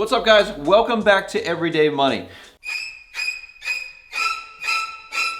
What's up, guys? Welcome back to Everyday Money.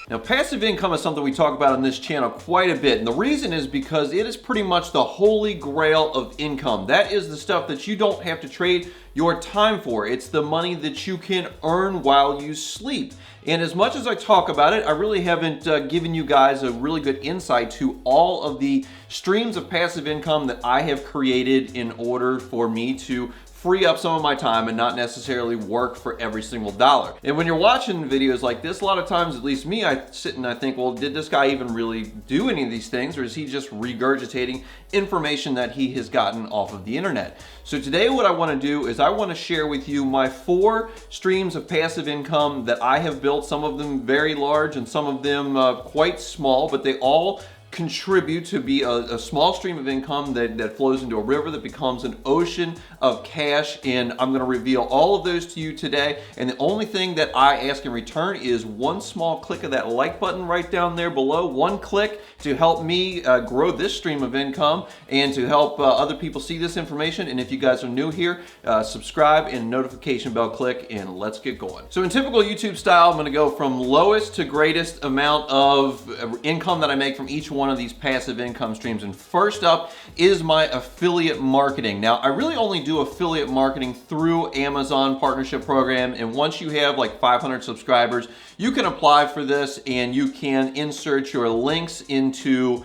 Now, passive income is something we talk about on this channel quite a bit, and the reason is because it is pretty much the holy grail of income. That is the stuff that you don't have to trade your time for. It's the money that you can earn while you sleep. And as much as I talk about it, I really haven't given you guys a really good insight to all of the streams of passive income that I have created in order for me to free up some of my time and not necessarily work for every single dollar. And when you're watching videos like this, a lot of times, at least me, I sit and I think, well, did this guy even really do any of these things, or is he just regurgitating information that he has gotten off of the internet? So today what I want to do is I want to share with you my 4 streams of passive income that I have built, some of them very large and some of them quite small, but they all contribute to be a small stream of income that flows into a river that becomes an ocean of cash. And I'm going to reveal all of those to you today. And the only thing that I ask in return is one small click of that like button right down there below. One click to help me grow this stream of income and to help other people see this information. And if you guys are new here, subscribe and notification bell click, and let's get going. So in typical YouTube style, I'm going to go from lowest to greatest amount of income that I make from each one of these passive income streams. And first up is my affiliate marketing. Now, I really only do affiliate marketing through Amazon partnership program, and once you have like 500 subscribers, you can apply for this and you can insert your links into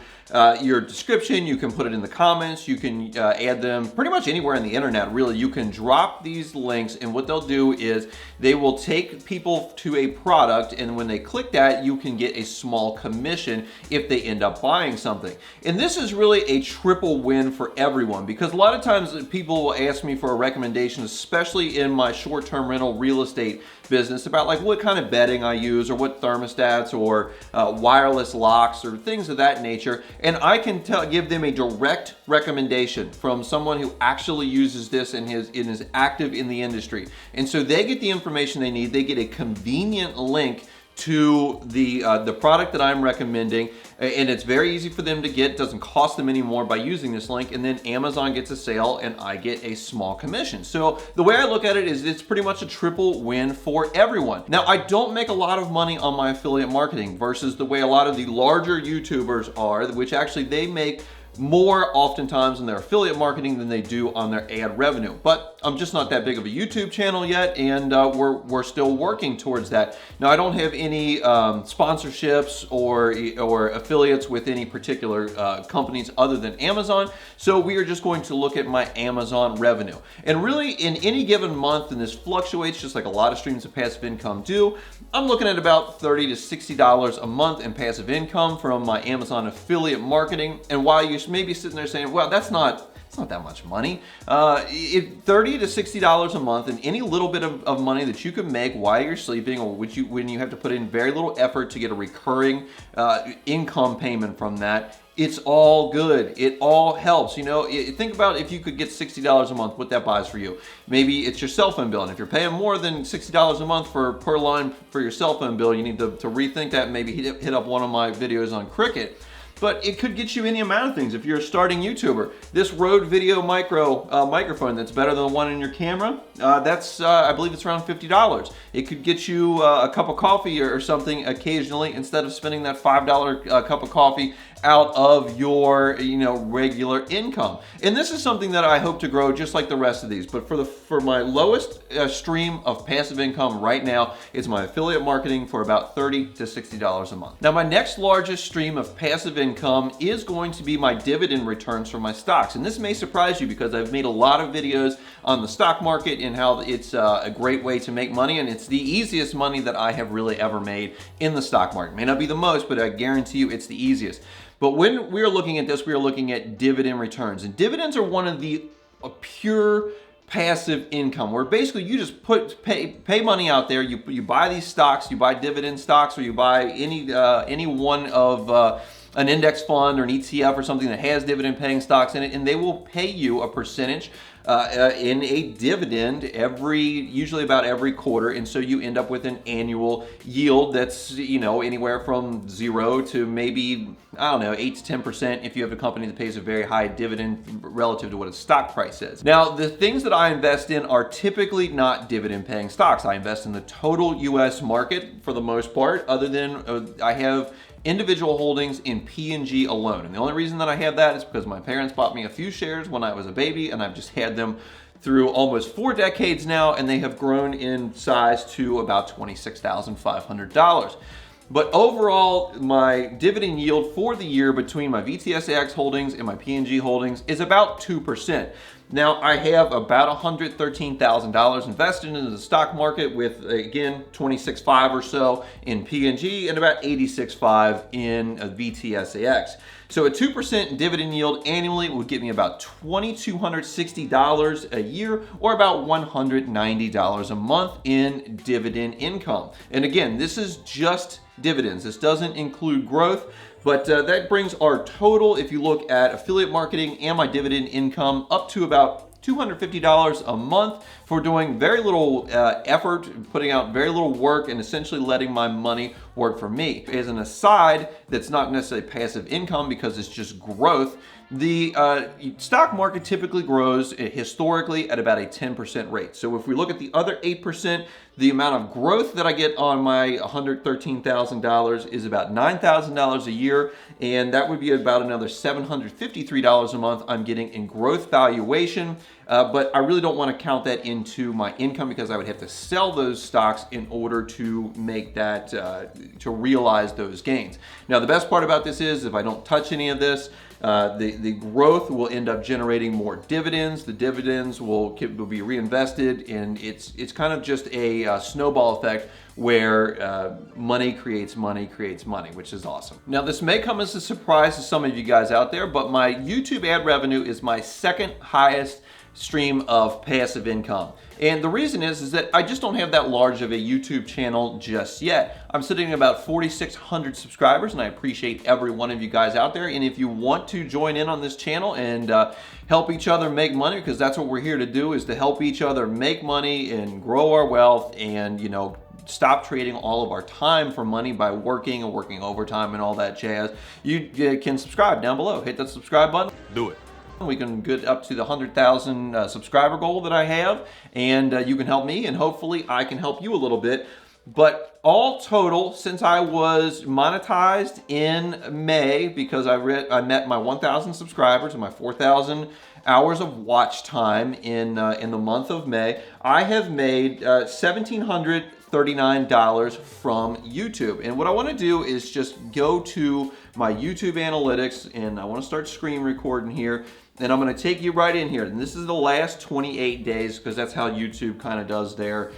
your description. You can put it in the comments. You can add them pretty much anywhere on the internet, really. You can drop these links, and what they'll do is they will take people to a product, and when they click that, you can get a small commission if they end up buying something. And this is really a triple win for everyone, because a lot of times people will ask me for a recommendation, especially in my short-term rental real estate business, about like what kind of bedding I use, or what thermostats, or wireless locks, or things of that nature. And I can give them a direct recommendation from someone who actually uses this and is active in the industry. And so they get the information they need. They get a convenient link to the product that I'm recommending, and it's very easy for them to get. It doesn't cost them any more by using this link, and then Amazon gets a sale and I get a small commission. So the way I look at it is it's pretty much a triple win for everyone. Now, I don't make a lot of money on my affiliate marketing versus the way a lot of the larger YouTubers are, which actually they make more oftentimes in their affiliate marketing than they do on their ad revenue. But I'm just not that big of a YouTube channel yet, and we're still working towards that. Now, I don't have any sponsorships or affiliates with any particular companies other than Amazon, so we are just going to look at my Amazon revenue. And really, in any given month, and this fluctuates just like a lot of streams of passive income do, I'm looking at about $30 to $60 a month in passive income from my Amazon affiliate marketing. And while you may be sitting there saying, well, it's not that much money. $30 to $60 a month, and any little bit of money that you can make while you're sleeping, or when you have to put in very little effort to get a recurring income payment from that, it's all good. It all helps. You know, think about if you could get $60 a month, what that buys for you. Maybe it's your cell phone bill, and if you're paying more than $60 a month per line for your cell phone bill, you need to rethink that and maybe hit up one of my videos on Cricket. But it could get you any amount of things. If you're a starting YouTuber, this Rode Video microphone that's better than the one in your camera, I believe it's around $50. It could get you a cup of coffee or something occasionally, instead of spending that $5 cup of coffee out of your regular income. And this is something that I hope to grow just like the rest of these. But for my lowest stream of passive income right now, it's my affiliate marketing for about $30 to $60 a month. Now, my next largest stream of passive income is going to be my dividend returns from my stocks. And this may surprise you, because I've made a lot of videos on the stock market and how it's a great way to make money, and it's the easiest money that I have really ever made in the stock market. May not be the most, but I guarantee you it's the easiest. But when we are looking at this, we are looking at dividend returns. And dividends are one of the pure passive income, where basically you just pay money out there. You buy these stocks, you buy dividend stocks, or you buy any one of an index fund or an ETF or something that has dividend paying stocks in it, and they will pay you a percentage in a dividend usually about every quarter, and so you end up with an annual yield that's anywhere from 0 to maybe 8 to 10% if you have a company that pays a very high dividend relative to what its stock price is. Now, the things that I invest in are typically not dividend paying stocks. I invest in the total US market for the most part, other than I have individual holdings in P&G alone. And the only reason that I have that is because my parents bought me a few shares when I was a baby, and I've just had them through almost 4 decades now, and they have grown in size to about $26,500. But overall, my dividend yield for the year between my VTSAX holdings and my P&G holdings is about 2%. Now, I have about $113,000 invested into the stock market with, again, 26.5 or so in P&G and about 86.5 in VTSAX. So a 2% dividend yield annually would get me about $2,260 a year, or about $190 a month in dividend income. And again, this is just dividends. This doesn't include growth. But that brings our total, if you look at affiliate marketing and my dividend income, up to about $250 a month for doing very little effort, putting out very little work, and essentially letting my money work for me. As an aside, that's not necessarily passive income because it's just growth. The stock market typically grows historically at about a 10% rate. So if we look at the other 8%, the amount of growth that I get on my $113,000 is about $9,000 a year, and that would be about another $753 a month I'm getting in growth valuation. But I really don't want to count that into my income because I would have to sell those stocks in order to make that, to realize those gains. Now, the best part about this is if I don't touch any of this, the growth will end up generating more dividends. The dividends will be reinvested, and it's kind of just a snowball effect where money creates money creates money, which is awesome. Now, this may come as a surprise to some of you guys out there, but my YouTube ad revenue is my second highest stream of passive income. And the reason is that I just don't have that large of a YouTube channel just yet. I'm sitting at about 4,600 subscribers, and I appreciate every one of you guys out there. And if you want to join in on this channel and help each other make money, because that's what we're here to do, is to help each other make money and grow our wealth and, stop trading all of our time for money by working and working overtime and all that jazz, you can subscribe down below. Hit that subscribe button. Do it. We can get up to the 100,000 subscriber goal that I have, and you can help me, and hopefully I can help you a little bit. But all total, since I was monetized in May, because I met my 1,000 subscribers and my 4,000 hours of watch time in the month of May, I have made $1,739 from YouTube. And what I want to do is just go to my YouTube analytics, and I want to start screen recording here. And I'm going to take you right in here. And this is the last 28 days because that's how YouTube kind of does their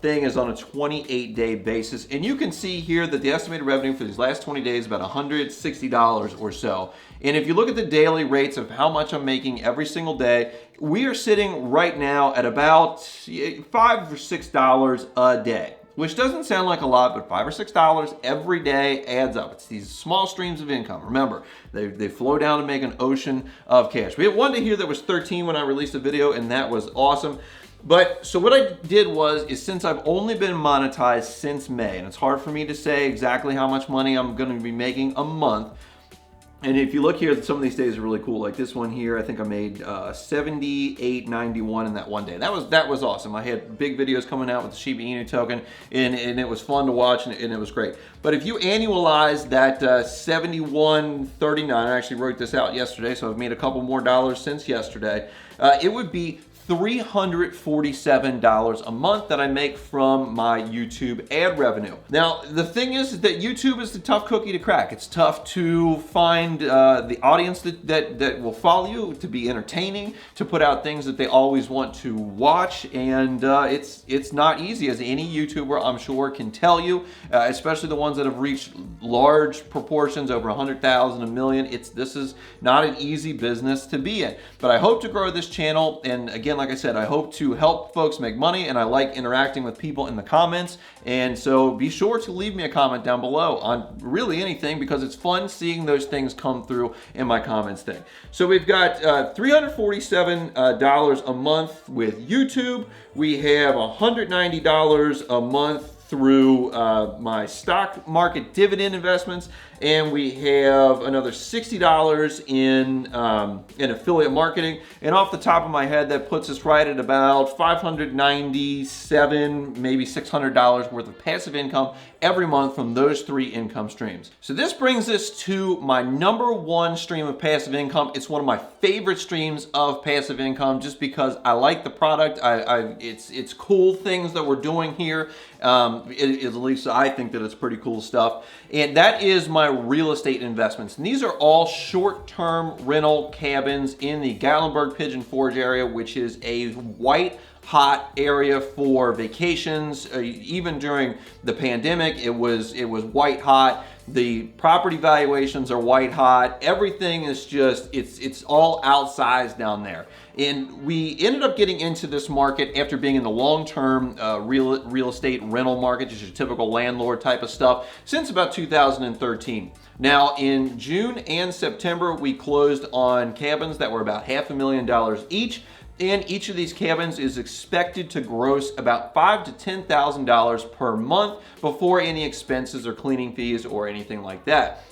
thing, is on a 28-day basis. And you can see here that the estimated revenue for these last 20 days is about $160 or so. And if you look at the daily rates of how much I'm making every single day, we are sitting right now at about $5 or $6 a day. Which doesn't sound like a lot, but $5 or $6 every day adds up. It's these small streams of income. Remember, they flow down and make an ocean of cash. We had one day here that was 13 when I released a video, and that was awesome. But so what I did is since I've only been monetized since May, and it's hard for me to say exactly how much money I'm going to be making a month. And if you look here, some of these days are really cool. Like this one here, I think I made $78.91 in that one day. That was awesome. I had big videos coming out with the Shiba Inu token, and it was fun to watch, and it was great. But if you annualize that $71.39, I actually wrote this out yesterday, so I've made a couple more dollars since yesterday. It would be $347 a month that I make from my YouTube ad revenue. Now, the thing is that YouTube is the tough cookie to crack. It's tough to find the audience that will follow you, to be entertaining, to put out things that they always want to watch, and it's not easy, as any YouTuber I'm sure can tell you, especially the ones that have reached large proportions, over 100,000, a million. This is not an easy business to be in. But I hope to grow this channel, and again, like I said, I hope to help folks make money, and I like interacting with people in the comments. And so be sure to leave me a comment down below on really anything, because it's fun seeing those things come through in my comments thing. So we've got $347 a month with YouTube. We have $190 a month through my stock market dividend investments, and we have another $60 in affiliate marketing. And off the top of my head, that puts us right at about $597, maybe $600 worth of passive income every month from those 3 income streams. So this brings us to my number 1 stream of passive income. It's one of my favorite streams of passive income just because I like the product. It's cool things that we're doing here. At least I think that it's pretty cool stuff. And that is my real estate investments. And these are all short-term rental cabins in the Gatlinburg Pigeon Forge area, which is a white hot area for vacations. Even during the pandemic, it was white hot. The property valuations are white hot. Everything is just, it's all outsized down there. And we ended up getting into this market after being in the long-term real estate rental market, just your typical landlord type of stuff, since about 2013. Now, in June and September, we closed on cabins that were about $500,000 each. And each of these cabins is expected to gross about $5,000 to $10,000 per month before any expenses or cleaning fees or anything like that.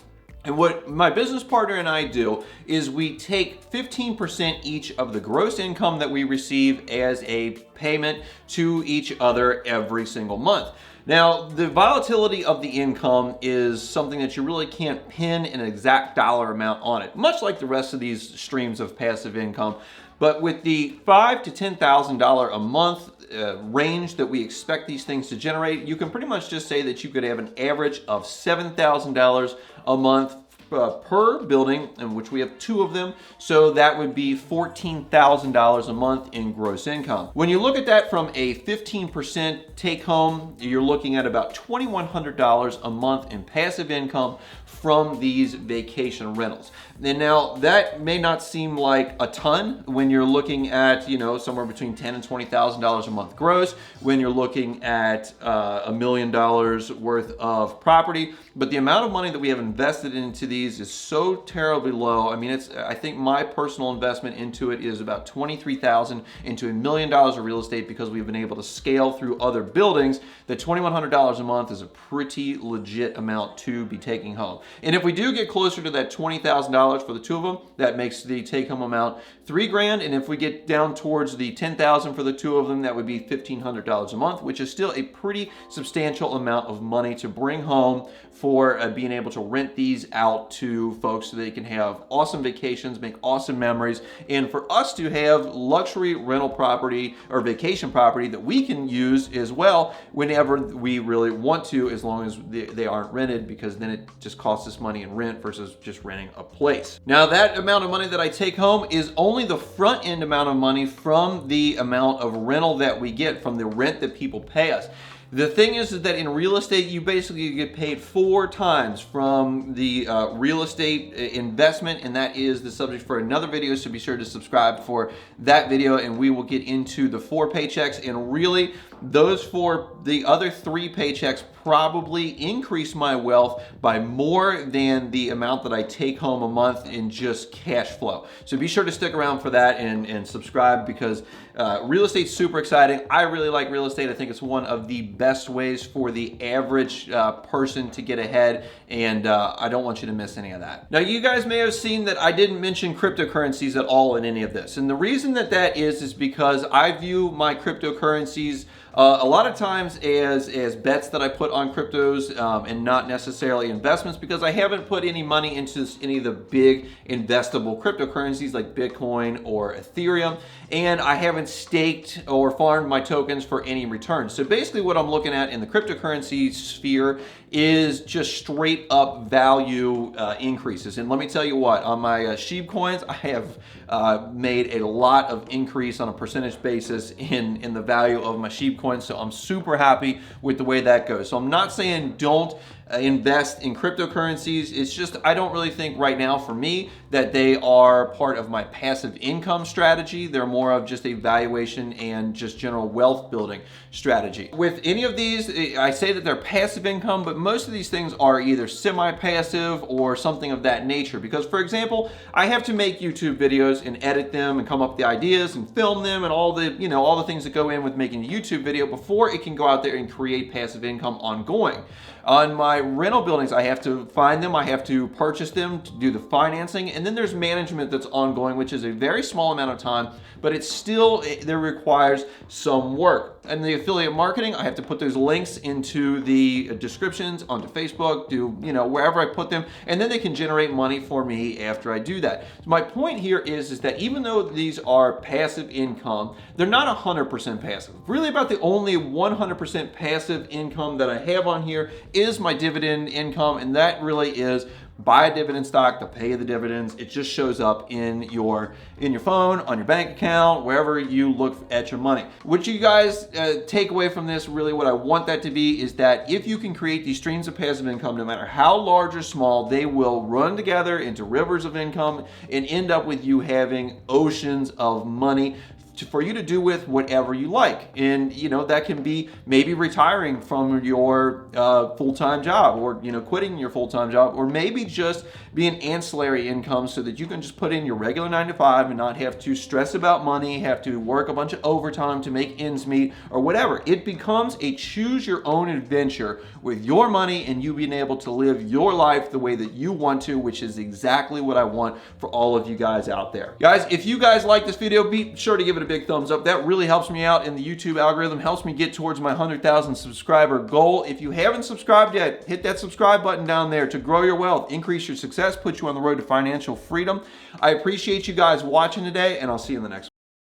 And what my business partner and I do is we take 15% each of the gross income that we receive as a payment to each other every single month. Now, the volatility of the income is something that you really can't pin an exact dollar amount on it, much like the rest of these streams of passive income. But with the $5,000 to $10,000 a month range that we expect these things to generate, you can pretty much just say that you could have an average of $7,000 a month per building, in which we have 2 of them. So that would be $14,000 a month in gross income. When you look at that from a 15% take home, you're looking at about $2,100 a month in passive income from these vacation rentals. And now that may not seem like a ton when you're looking at, you know, somewhere between $10,000 and $20,000 a month gross, when you're looking at $1 million worth of property. But the amount of money that we have invested into these is so terribly low. I mean, I think my personal investment into it is about $23,000 into $1 million of real estate, because we've been able to scale through other buildings. That $2,100 a month is a pretty legit amount to be taking home. And if we do get closer to that $20,000 for the 2 of them, that makes the take-home amount $3,000. And if we get down towards the $10,000 for the 2 of them, that would be $1,500 a month, which is still a pretty substantial amount of money to bring home for being able to rent these out to folks so they can have awesome vacations, make awesome memories, and for us to have luxury rental property or vacation property that we can use as well whenever we really want to, as long as they aren't rented, because then it just costs us money in rent versus just renting a place. Now, that amount of money that I take home is only the front end amount of money from the amount of rental that we get from the rent that people pay us. The thing is that in real estate, you basically get paid 4 times from the real estate investment, and that is the subject for another video, so be sure to subscribe for that video, and we will get into the 4 paychecks. And really, the other 3 paychecks probably increase my wealth by more than the amount that I take home a month in just cash flow. So be sure to stick around for that and subscribe, because real estate's super exciting. I really like real estate. I think it's one of the best ways for the average person to get ahead, and I don't want you to miss any of that. Now, you guys may have seen that I didn't mention cryptocurrencies at all in any of this, and the reason that is because I view my cryptocurrencies a lot of times as bets that I put on cryptos and not necessarily investments, because I haven't put any money into any of the big investable cryptocurrencies like Bitcoin or Ethereum, and I haven't staked or farmed my tokens for any returns. So basically what I'm looking at in the cryptocurrency sphere is just straight up value increases. And let me tell you what, on my sheep coins, I have made a lot of increase on a percentage basis in the value of my sheep coins. So I'm super happy with the way that goes. So I'm not saying don't invest in cryptocurrencies. It's just, I don't really think right now for me that they are part of my passive income strategy. They're more of just a valuation and just general wealth building strategy. With any of these, I say that they're passive income, but most of these things are either semi-passive or something of that nature. Because for example, I have to make YouTube videos and edit them and come up with the ideas and film them and all the, all the things that go in with making a YouTube video before it can go out there and create passive income ongoing. On my rental buildings, I have to find them, I have to purchase them, to do the financing, and then there's management that's ongoing, which is a very small amount of time, but it's still, there requires some work. And the affiliate marketing, I have to put those links into the descriptions onto Facebook, wherever I put them, and then they can generate money for me after I do that. So my point here is that even though these are passive income, they're not 100% passive. Really about the only 100% passive income that I have on here is my dividend income, and that really is buy a dividend stock to pay the dividends. It just shows up in your phone, on your bank account, wherever you look at your money. What you guys take away from this, really what I want that to be, is that if you can create these streams of passive income, no matter how large or small, they will run together into rivers of income and end up with you having oceans of money for you to do with whatever you like. And that can be maybe retiring from your full-time job, or quitting your full-time job, or maybe just being ancillary income so that you can just put in your regular 9 to 5 and not have to stress about money, have to work a bunch of overtime to make ends meet, or whatever. It becomes a choose your own adventure with your money and you being able to live your life the way that you want to, which is exactly what I want for all of you guys out there. Guys, if you guys like this video, be sure to give it a big thumbs up. That really helps me out in the YouTube algorithm, helps me get towards my 100,000 subscriber goal. If you haven't subscribed yet, hit that subscribe button down there to grow your wealth, increase your success, put you on the road to financial freedom. I appreciate you guys watching today, and I'll see you in the next one.